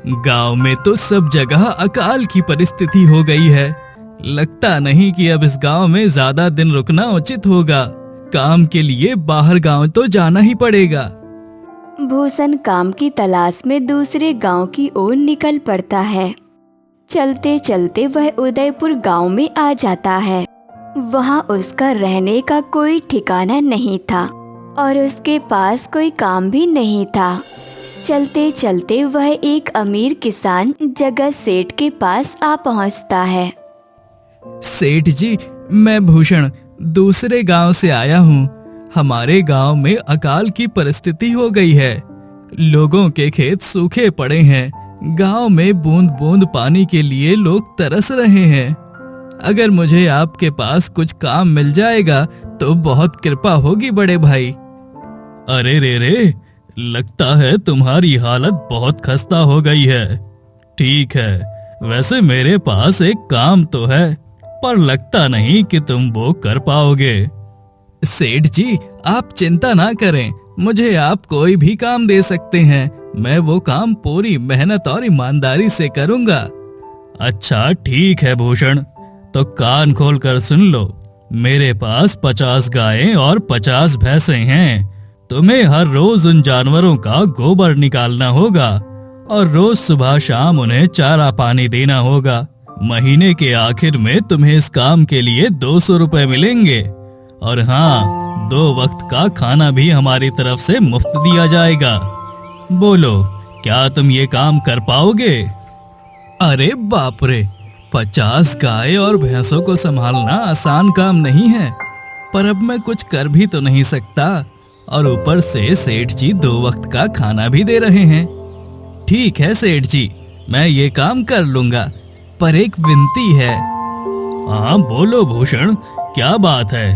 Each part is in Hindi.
गांव में तो सब जगह अकाल की परिस्थिति हो गई है। लगता नहीं कि अब इस गांव में ज्यादा दिन रुकना उचित होगा। काम के लिए बाहर गांव तो जाना ही पड़ेगा। भूषण काम की तलाश में दूसरे गांव की ओर निकल पड़ता है। चलते चलते वह उदयपुर गांव में आ जाता है। वहां उसका रहने का कोई ठिकाना नहीं था और उसके पास कोई काम भी नहीं था। चलते चलते वह एक अमीर किसान जगत सेठ के पास आ पहुंचता है। सेठ जी, मैं भूषण दूसरे गांव से आया हूँ। हमारे गांव में अकाल की परिस्थिति हो गई है। लोगों के खेत सूखे पड़े हैं। गांव में बूंद बूंद पानी के लिए लोग तरस रहे हैं। अगर मुझे आपके पास कुछ काम मिल जाएगा तो बहुत कृपा होगी बड़े भाई। अरे रे, लगता है तुम्हारी हालत बहुत खस्ता हो गई है। ठीक है, वैसे मेरे पास एक काम तो है, पर लगता नहीं कि तुम वो कर पाओगे। सेठ जी, आप चिंता ना करें, मुझे आप कोई भी काम दे सकते हैं। मैं वो काम पूरी मेहनत और ईमानदारी से करूंगा। अच्छा ठीक है भूषण, तो कान खोल कर सुन लो। मेरे पास 50 गायें और 50 भैंसें हैं। तुम्हें हर रोज उन जानवरों का गोबर निकालना होगा और रोज सुबह शाम उन्हें चारा पानी देना होगा। महीने के आखिर में तुम्हें इस काम के लिए 200 रुपए मिलेंगे। और हाँ, 2 वक्त का खाना भी हमारी तरफ से मुफ्त दिया जाएगा। बोलो, क्या तुम ये काम कर पाओगे? अरे बाप रे, 50 गाय और भैंसों को संभालना आसान काम नहीं है, पर अब मैं कुछ कर भी तो नहीं सकता। और ऊपर से सेठ जी 2 वक्त का खाना भी दे रहे हैं। ठीक है सेठ जी, मैं ये काम कर लूंगा, पर एक विनती है। हाँ बोलो भूषण, क्या बात है?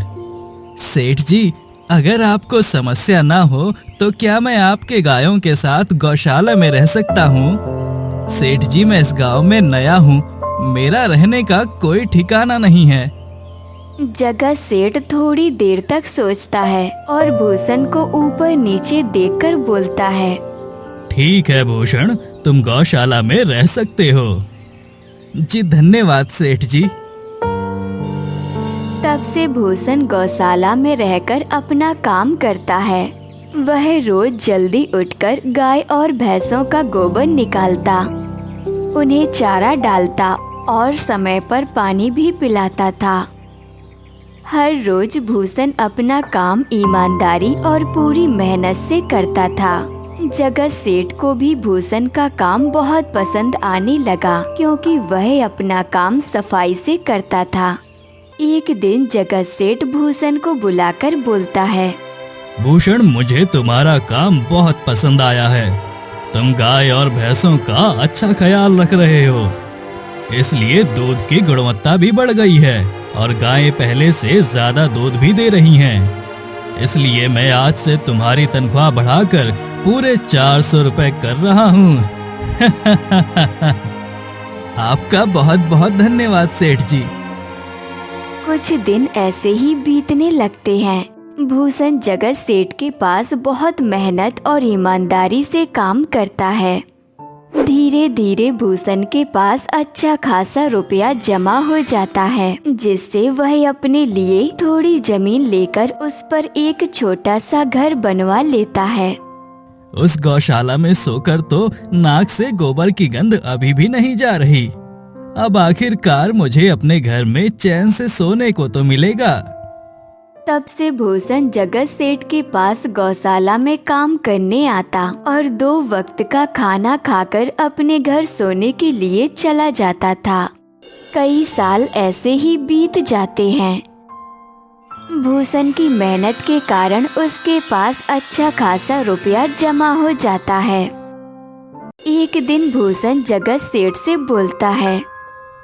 सेठ जी, अगर आपको समस्या ना हो तो क्या मैं आपके गायों के साथ गौशाला में रह सकता हूँ? सेठ जी, मैं इस गांव में नया हूँ, मेरा रहने का कोई ठिकाना नहीं है। जगत सेठ थोड़ी देर तक सोचता है और भूषण को ऊपर नीचे देखकर बोलता है, ठीक है भूषण, तुम गौशाला में रह सकते हो। जी धन्यवाद सेठ जी। तब से भूषण गौशाला में रहकर अपना काम करता है। वह रोज जल्दी उठकर गाय और भैंसों का गोबर निकालता, उन्हें चारा डालता और समय पर पानी भी पिलाता था। हर रोज भूषण अपना काम ईमानदारी और पूरी मेहनत से करता था। जगत सेठ को भी भूषण का काम बहुत पसंद आने लगा, क्योंकि वह अपना काम सफाई से करता था। एक दिन जगत सेठ भूषण को बुलाकर बोलता है, भूषण, मुझे तुम्हारा काम बहुत पसंद आया है। तुम गाय और भैंसों का अच्छा ख्याल रख रहे हो, इसलिए दूध की गुणवत्ता भी बढ़ गई है और गायें पहले से ज्यादा दूध भी दे रही हैं। इसलिए मैं आज से तुम्हारी तनख्वाह बढ़ाकर पूरे 400 रुपए कर रहा हूँ। आपका बहुत बहुत धन्यवाद सेठ जी। कुछ दिन ऐसे ही बीतने लगते हैं। भूषण जगत सेठ के पास बहुत मेहनत और ईमानदारी से काम करता है। धीरे धीरे भूषण के पास अच्छा खासा रुपया जमा हो जाता है, जिससे वह अपने लिए थोड़ी जमीन लेकर उस पर एक छोटा सा घर बनवा लेता है। उस गौशाला में सोकर तो नाक से गोबर की गंध अभी भी नहीं जा रही। अब आखिरकार मुझे अपने घर में चैन से सोने को तो मिलेगा। तब से भूषण जगत सेठ के पास गौशाला में काम करने आता और 2 वक्त का खाना खाकर अपने घर सोने के लिए चला जाता था। कई साल ऐसे ही बीत जाते हैं। भूषण की मेहनत के कारण उसके पास अच्छा खासा रुपया जमा हो जाता है। एक दिन भूषण जगत सेठ से बोलता है,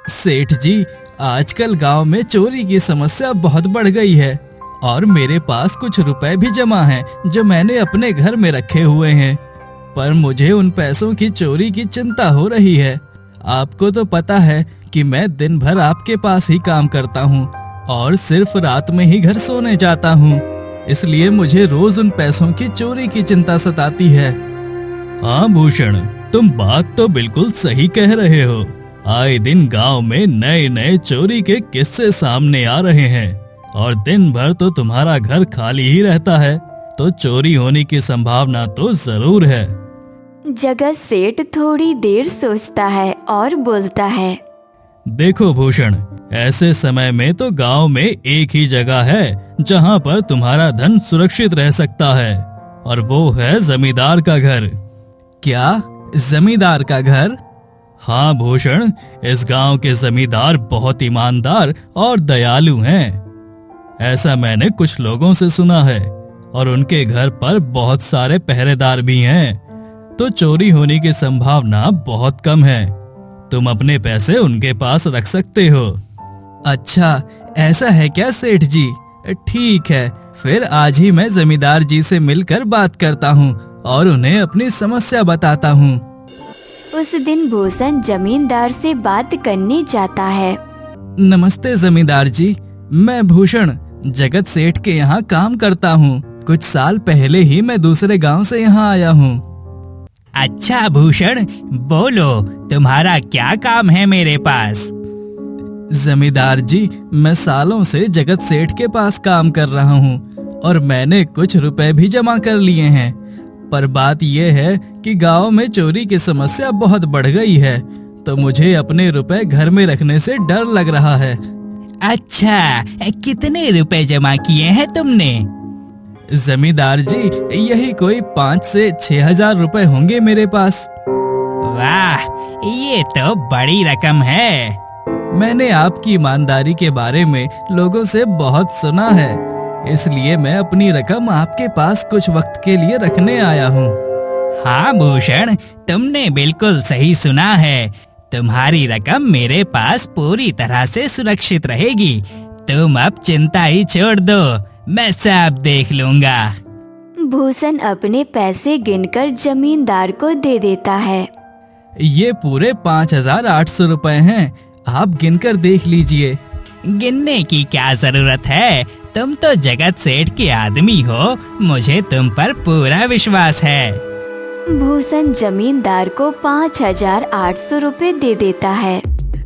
सेठ जी, आजकल गांव में चोरी की समस्या बहुत बढ़ गई है और मेरे पास कुछ रुपए भी जमा हैं जो मैंने अपने घर में रखे हुए हैं, पर मुझे उन पैसों की चोरी की चिंता हो रही है। आपको तो पता है कि मैं दिन भर आपके पास ही काम करता हूँ और सिर्फ रात में ही घर सोने जाता हूँ, इसलिए मुझे रोज उन पैसों की चोरी की चिंता सताती है। हाँ भूषण, तुम बात तो बिल्कुल सही कह रहे हो। आए दिन गांव में नए नए चोरी के किस्से सामने आ रहे हैं और दिन भर तो तुम्हारा घर खाली ही रहता है, तो चोरी होने की संभावना तो जरूर है। जगत सेठ थोड़ी देर सोचता है और बोलता है, देखो भूषण, ऐसे समय में तो गांव में एक ही जगह है जहां पर तुम्हारा धन सुरक्षित रह सकता है, और वो है जमींदार का घर। क्या? जमींदार का घर? हाँ भूषण, इस गांव के जमींदार बहुत ईमानदार और दयालु हैं। ऐसा मैंने कुछ लोगों से सुना है, और उनके घर पर बहुत सारे पहरेदार भी हैं, तो चोरी होने की संभावना बहुत कम है। तुम अपने पैसे उनके पास रख सकते हो। अच्छा, ऐसा है क्या सेठ जी? ठीक है, फिर आज ही मैं जमींदार जी से मिलकर बात करता हूँ और उन्हें अपनी समस्या बताता हूँ। उस दिन भूषण जमींदार से बात करने जाता है। नमस्ते जमींदार जी, मैं भूषण जगत सेठ के यहाँ काम करता हूँ। कुछ साल पहले ही मैं दूसरे गांव से यहाँ आया हूँ। अच्छा भूषण, बोलो तुम्हारा क्या काम है मेरे पास? जमींदार जी, मैं सालों से जगत सेठ के पास काम कर रहा हूँ और मैंने कुछ रुपए भी जमा कर लिए हैं, पर बात यह है कि गांव में चोरी की समस्या बहुत बढ़ गई है, तो मुझे अपने रुपए घर में रखने से डर लग रहा है। अच्छा, कितने रुपए जमा किए हैं तुमने? जमींदार जी, यही कोई 5 से 6 हजार रुपए होंगे मेरे पास। वाह, ये तो बड़ी रकम है। मैंने आपकी ईमानदारी के बारे में लोगों से बहुत सुना है, इसलिए मैं अपनी रकम आपके पास कुछ वक्त के लिए रखने आया हूँ। हाँ भूषण, तुमने बिल्कुल सही सुना है। तुम्हारी रकम मेरे पास पूरी तरह से सुरक्षित रहेगी। तुम अब चिंता ही छोड़ दो, मैं सब देख लूंगा। भूषण अपने पैसे गिनकर जमींदार को दे देता है। ये पूरे 5,800 रुपए हैं, आप गिनकर देख लीजिए। गिनने की क्या जरूरत है, तुम तो जगत सेठ के आदमी हो, मुझे तुम पर पूरा विश्वास है। भूषण जमींदार को 5,800 रुपए दे देता है।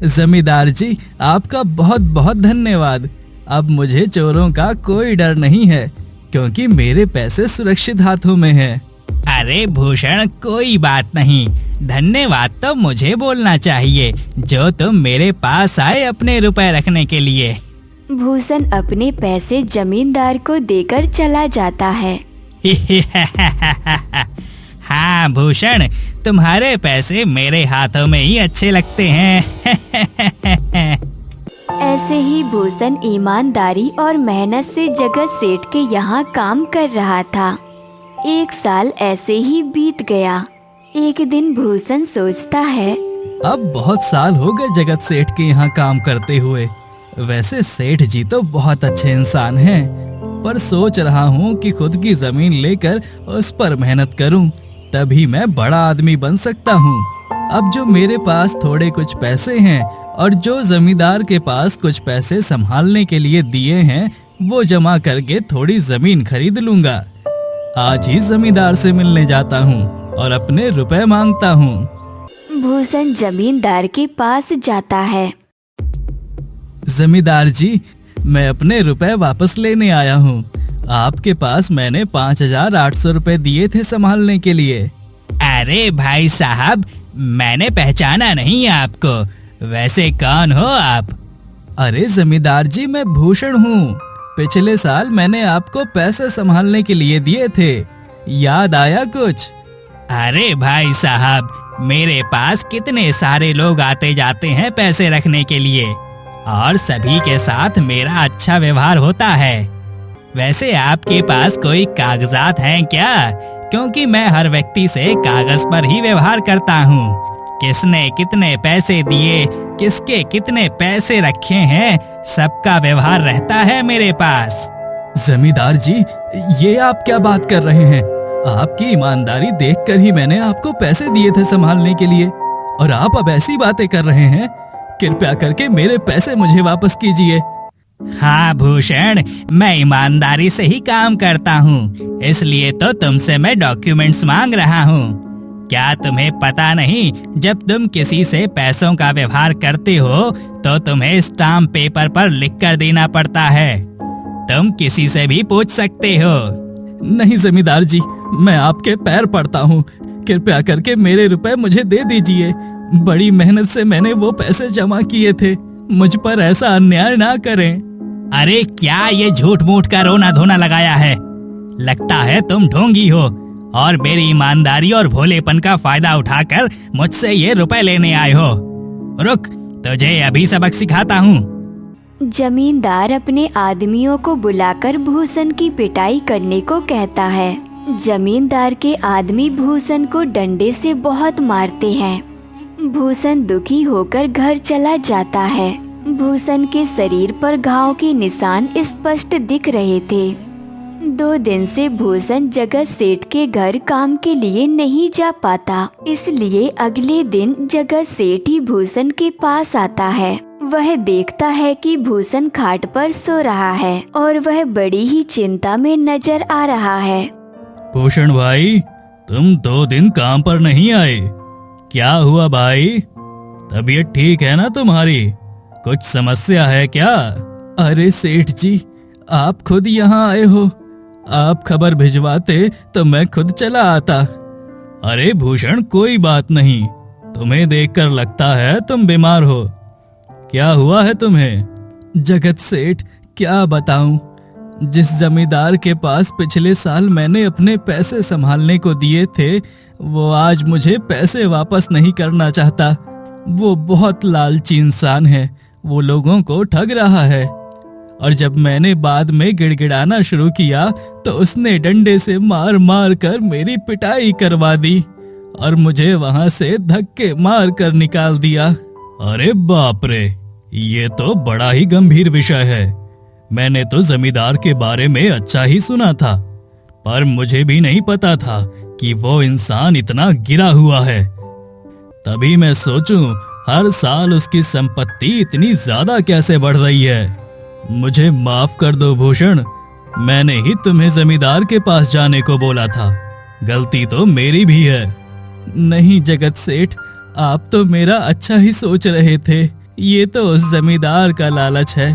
जमींदार जी, आपका बहुत बहुत धन्यवाद। अब मुझे चोरों का कोई डर नहीं है, क्योंकि मेरे पैसे सुरक्षित हाथों में हैं। अरे भूषण, कोई बात नहीं, धन्यवाद तो मुझे बोलना चाहिए, जो तुम मेरे पास आए अपने रुपए रखने के लिए। भूषण अपने पैसे जमींदार को देकर चला जाता है। हाँ भूषण, तुम्हारे पैसे मेरे हाथों में ही अच्छे लगते हैं। ऐसे ही भूषण ईमानदारी और मेहनत से जगत सेठ के यहाँ काम कर रहा था। 1 साल ऐसे ही बीत गया। एक दिन भूषण सोचता है, अब बहुत साल हो गए जगत सेठ के यहाँ काम करते हुए। वैसे सेठ जी तो बहुत अच्छे इंसान हैं, पर सोच रहा हूँ कि खुद की जमीन लेकर उस पर मेहनत करूँ, तभी मैं बड़ा आदमी बन सकता हूँ। अब जो मेरे पास थोड़े कुछ पैसे हैं और जो जमींदार के पास कुछ पैसे संभालने के लिए दिए हैं, वो जमा करके थोड़ी जमीन खरीद लूंगा। आज ही जमींदार से मिलने जाता हूँ और अपने रुपए मांगता हूँ। भूषण जमींदार के पास जाता है। जमींदार जी, मैं अपने रुपए वापस लेने आया हूँ। आपके पास मैंने 5,800 रुपए दिए थे संभालने के लिए। अरे भाई साहब, मैंने पहचाना नहीं आपको, वैसे कौन हो आप? अरे जमींदार जी, मैं भूषण हूँ। पिछले साल मैंने आपको पैसे संभालने के लिए दिए थे, याद आया कुछ? अरे भाई साहब, मेरे पास कितने सारे लोग आते जाते हैं पैसे रखने के लिए, और सभी के साथ मेरा अच्छा व्यवहार होता है। वैसे आपके पास कोई कागजात हैं क्या? क्योंकि मैं हर व्यक्ति से कागज पर ही व्यवहार करता हूँ। किसने कितने पैसे दिए, किसके कितने पैसे रखे हैं, सबका व्यवहार रहता है मेरे पास। जमींदार जी, ये आप क्या बात कर रहे हैं? आपकी ईमानदारी देखकर ही मैंने आपको पैसे दिए थे संभालने के लिए, और आप अब ऐसी बातें कर रहे हैं। कृपया करके मेरे पैसे मुझे वापस कीजिए। हाँ भूषण, मैं ईमानदारी से ही काम करता हूँ, इसलिए तो तुमसे मैं डॉक्यूमेंट्स मांग रहा हूँ। क्या तुम्हें पता नहीं, जब तुम किसी से पैसों का व्यवहार करते हो तो तुम्हें स्टाम्प पेपर पर लिख कर देना पड़ता है। तुम किसी से भी पूछ सकते हो। नहीं जमींदार जी, मैं आपके पैर पड़ता हूँ, कृपया करके मेरे रुपए मुझे दे दीजिए। बड़ी मेहनत से मैंने वो पैसे जमा किए थे, मुझ पर ऐसा अन्याय ना करें। अरे क्या ये झूठ मूठ का रोना धोना लगाया है? लगता है तुम ढोंगी हो और मेरी ईमानदारी और भोलेपन का फायदा उठाकर मुझसे ये रुपए लेने आए हो। रुक, तुझे अभी सबक सिखाता हूँ। जमींदार अपने आदमियों को बुलाकर भूषण की पिटाई करने को कहता है। जमींदार के आदमी भूषण को डंडे से बहुत मारते हैं। भूषण दुखी होकर घर चला जाता है। भूषण के शरीर पर घाव के निशान स्पष्ट दिख रहे थे। 2 दिन से भूषण जगत सेठ के घर काम के लिए नहीं जा पाता, इसलिए अगले दिन जगत सेठ ही भूषण के पास आता है। वह देखता है कि भूषण खाट पर सो रहा है और वह बड़ी ही चिंता में नजर आ रहा है। भूषण भाई, तुम 2 दिन काम पर नहीं आए, क्या हुआ भाई? तबीयत ठीक है ना तुम्हारी? कुछ समस्या है क्या? अरे सेठ जी, आप खुद यहाँ आए हो, आप खबर भिजवाते तो मैं खुद चला आता। अरे भूषण, कोई बात नहीं, तुम्हें देखकर लगता है तुम बीमार हो। क्या हुआ है तुम्हें? जगत सेठ, क्या बताऊं, जिस जमींदार के पास पिछले साल मैंने अपने पैसे संभालने को दिए थे, वो आज मुझे पैसे वापस नहीं करना चाहता। वो बहुत लालची इंसान है, वो लोगों को ठग रहा है। और जब मैंने बाद में गिड़गिड़ाना शुरू किया तो उसने डंडे से मार मार कर मेरी पिटाई करवा दी और मुझे वहां से धक्के मार कर निकाल दिया। अरे बाप रे, ये तो बड़ा ही गंभीर विषय है। मैंने तो जमींदार के बारे में अच्छा ही सुना था, पर मुझे भी नहीं पता था कि वो इंसान इतना गिरा हुआ है। तभी मैं सोचूं, हर साल उसकी संपत्ति इतनी ज्यादा कैसे बढ़ रही है। मुझे माफ कर दो भूषण, मैंने ही तुम्हें जमींदार के पास जाने को बोला था, गलती तो मेरी भी है। नहीं जगत सेठ, आप तो मेरा अच्छा ही सोच रहे थे, ये तो उस जमींदार का लालच है।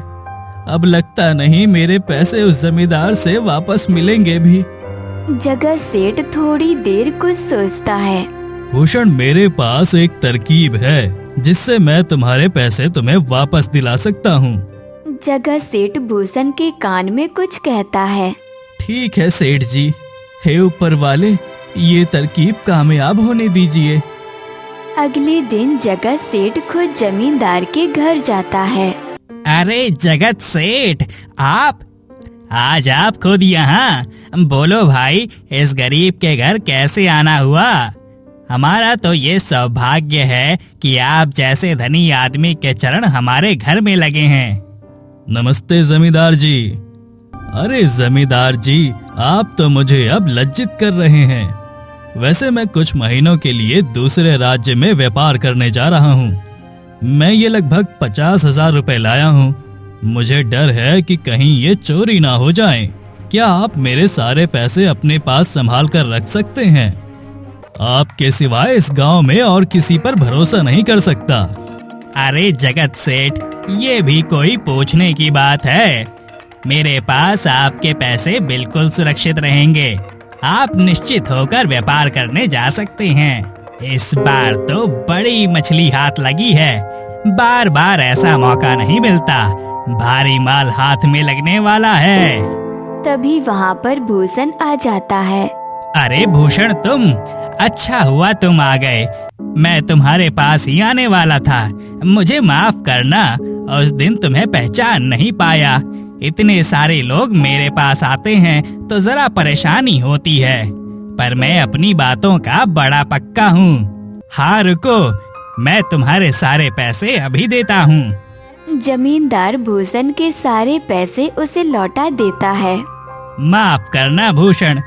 अब लगता नहीं मेरे पैसे उस जमींदार से वापस मिलेंगे भी। जगत सेठ थोड़ी देर कुछ सोचता है। भूषण, मेरे पास एक तरकीब है जिससे मैं तुम्हारे पैसे तुम्हें वापस दिला सकता हूँ। जगत सेठ भूषण के कान में कुछ कहता है। ठीक है सेठ जी, हे ऊपर वाले, ये तरकीब कामयाब होने दीजिए। अगले दिन जगत सेठ खुद जमींदार के घर जाता है। अरे जगत सेठ, आज आप खुद यहाँ? बोलो भाई, इस गरीब के घर कैसे आना हुआ? हमारा तो ये सौभाग्य है कि आप जैसे धनी आदमी के चरण हमारे घर में लगे हैं। नमस्ते जमींदार जी। अरे जमींदार जी, आप तो मुझे अब लज्जित कर रहे हैं। वैसे मैं कुछ महीनों के लिए दूसरे राज्य में व्यापार करने जा रहा हूँ। मैं ये लगभग 50,000 रुपए लाया हूँ। मुझे डर है कि कहीं ये चोरी ना हो जाएं। क्या आप मेरे सारे पैसे अपने पास संभाल कर रख सकते हैं? आपके सिवाय इस गांव में और किसी पर भरोसा नहीं कर सकता। अरे जगत सेठ, ये भी कोई पूछने की बात है? मेरे पास आपके पैसे बिल्कुल सुरक्षित रहेंगे। आप निश्चित होकर व्यापार करने जा सकते हैं। इस बार तो बड़ी मछली हाथ लगी है, बार बार ऐसा मौका नहीं मिलता। भारी माल हाथ में लगने वाला है। तभी वहाँ पर भूषण आ जाता है। अरे भूषण, तुम? अच्छा हुआ तुम आ गए, मैं तुम्हारे पास ही आने वाला था। मुझे माफ करना, उस दिन तुम्हें पहचान नहीं पाया। इतने सारे लोग मेरे पास आते हैं तो जरा परेशानी होती है, पर मैं अपनी बातों का बड़ा पक्का हूँ। हाँ रुको, मैं तुम्हारे सारे पैसे अभी देता हूँ। जमींदार भूषण के सारे पैसे उसे लौटा देता है। माफ करना भूषण,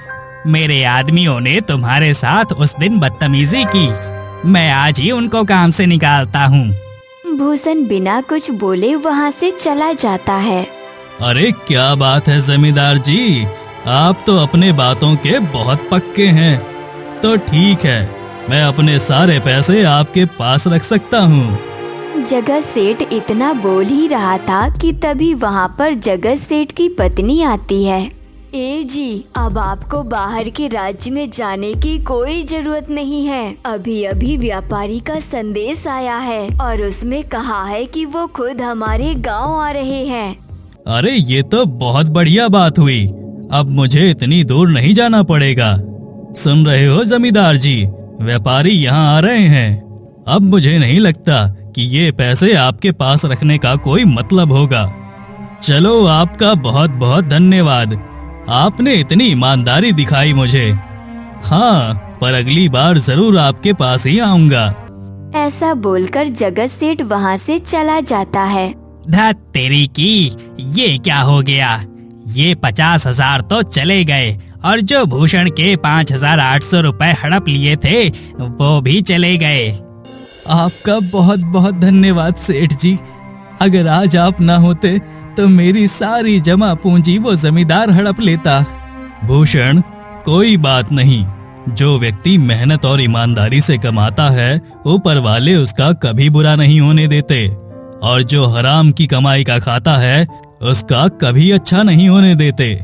मेरे आदमियों ने तुम्हारे साथ उस दिन बदतमीजी की। मैं आज ही उनको काम से निकालता हूँ। भूषण बिना कुछ बोले वहाँ से चला जाता है। अरे क्या बात है जमींदार जी, आप तो अपने बातों के बहुत पक्के हैं। तो ठीक है, मैं अपने सारे पैसे आपके पास रख सकता हूँ। जगत सेठ इतना बोल ही रहा था कि तभी वहाँ पर जगत सेठ की पत्नी आती है। ए जी, अब आपको बाहर के राज्य में जाने की कोई जरूरत नहीं है। अभी अभी व्यापारी का संदेश आया है और उसमें कहा है कि वो खुद हमारे गांव आ रहे हैं। अरे ये तो बहुत बढ़िया बात हुई। अब मुझे इतनी दूर नहीं जाना पड़ेगा। सुन रहे हो जमींदार जी, व्यापारी यहाँ आ रहे हैं। अब मुझे नहीं लगता कि ये पैसे आपके पास रखने का कोई मतलब होगा। चलो, आपका बहुत बहुत धन्यवाद। आपने इतनी ईमानदारी दिखाई मुझे। हाँ, पर अगली बार जरूर आपके पास ही आऊंगा। ऐसा बोलकर जगत सेठ वहाँ से चला जाता है। धत तेरी की, ये क्या हो गया? ये 50,000 तो चले गए और जो भूषण के 5,800 रुपए हड़प लिए थे वो भी चले गए। आपका बहुत बहुत धन्यवाद सेठ जी। अगर आज आप ना होते तो मेरी सारी जमा पूंजी वो जमींदार हड़प लेता। भूषण, कोई बात नहीं। जो व्यक्ति मेहनत और ईमानदारी से कमाता है, ऊपर वाले उसका कभी बुरा नहीं होने देते, और जो हराम की कमाई का खाता है उसका कभी अच्छा नहीं होने देते।